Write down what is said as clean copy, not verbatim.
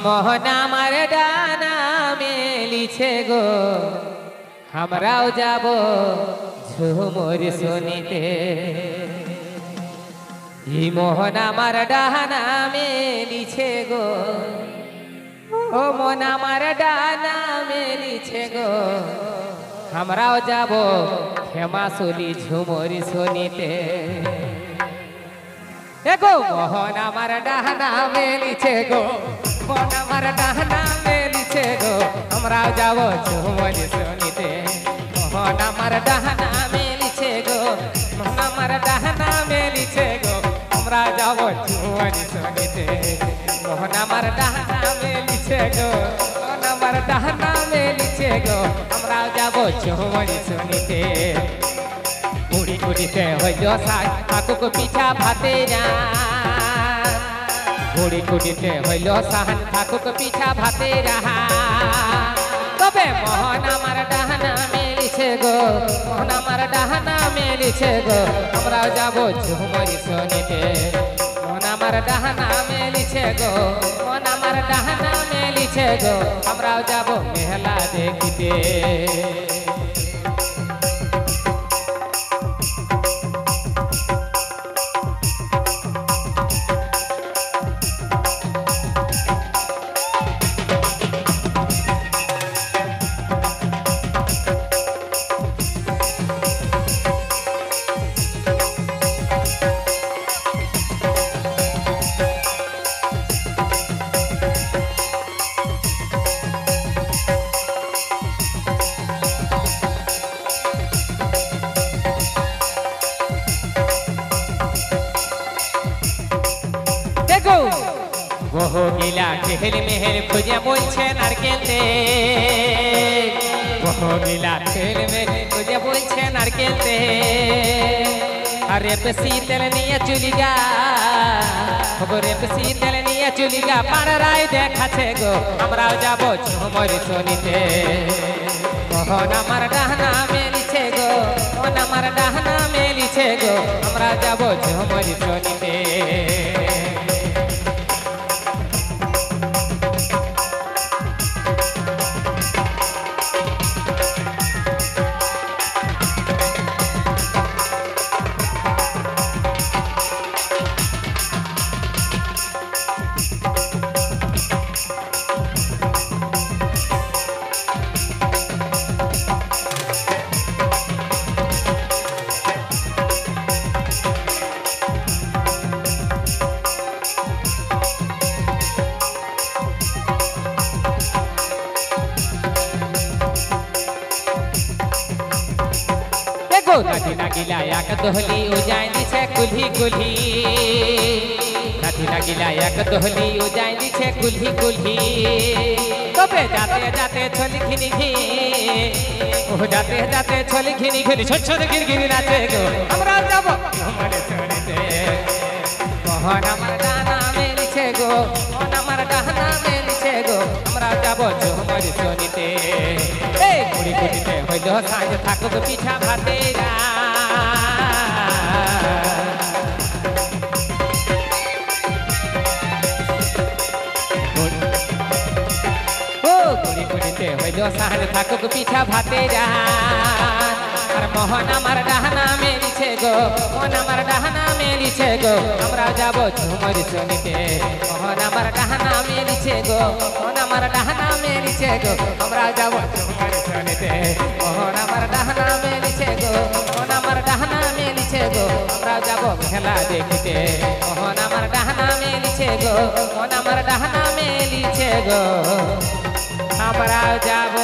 মোহন আমার ডানা মেলিছে গো আমরাও যাব ঝুমুর শুনিতে ই মোহন আমার ডানা মেলিছে গো ও মন আমার ডানা মেলিছে গো আমরাও যাব হেমাশুলি ঝুমুর শুনিতে গো মোহন আমার ডানা মেলিছে গো মোহন আমার ডানা মেলিছে গো আমরাও যাব ঝুমুর শুনিতে মোহন আমার ডানা মেলিছে গো মোহন আমার ডানা মেলিছে গো আমরা যাব ঝুমুর শুনিতে মোহন আমার ডানা মেলিছে গো মোহন আমার ডানা মেলিছে গো আমরাও যাব ঝুমুর শুনিতে বুড়ি কুড়িতে হইল শাক ঠাকুক পিঠা ভাতে না বুড়ি কুড়িতে হইল সাহান ঠাকুক পিঠা ভাতে রাহা তবে মোহন আমার ডাহানা মেলিছে গো মোহন আমার ডাহানা মেলিছে গো আমরাও যাব ঝুমুর শুনিতে মোহন আমার ডাহানা মেলিছে গো মোহন আমার ডাহানা মেলিছে গো আমরাও যাব মেলা দেখিতে বহু গিলা ঠেল মেহের খুঁজে বলছে নারকেল তেল বহু গিলা ঠেল মেহের খুঁজে বলছে নারকেল তেল আরে পেশি তেল নিয়ে চুলিগা খবরে পেশি তেল নিয়ে চুলিগা পাড়ায় দেখাছে গো আমরাও যাব ঝুমুর শুনিতে মোহন আমার ডাহনা মেলিছে গো মোহন আমার ডাহনা মেলিছে গো আমরা যাব ঝুমুর শুনিতে নাথিনা গিলা এক দোহলি ও যাই দিছে কুলহি কুলহি নাথিনা গিলা এক দোহলি ও যাই দিছে কুলহি কুলহি তবে যাতে যাতে ছলি ঘিনি ঘি ও যাতে যাতে ছলি ঘিনি ঘিনি ছোট ছোট গির গিরি নাচে গো আমরা যাব ঝুমুর শুনিতে মোহন আমার ডানা মেলিছে গো মোহন আমার ডানা মেলিছে গো আমরা যাব ঝুমুর শুনিতে এই বুড়ি কুড়িতে হইল সাঁঝ ঠাকুক পিঠা ভাতে বুড়ি কুড়িতে হইল সাঁঝ ঠাকুক পিঠা ভাতে আর মোহন আমার ডাহানা মেলিছে গো মোহন আমার ডাহানা মেলিছে গো আমরা যাব ঝুমুর শুনিতে মোহন আমার ডাহানা মেলিছে গো মোহন আমার ডাহানা মেলিছে গো আমরা যাব ঝুমুর শুনিতে মোহন আমার ডাহানা মেলিছে গো মোহন আমার ডাহানা মেলিছে গো আমরা যাব মেলা দেখিতে মোহন আমার ডাহানা মেলিছে গো মোহন আমার ডাহানা মেলিছে গো আমরা যাব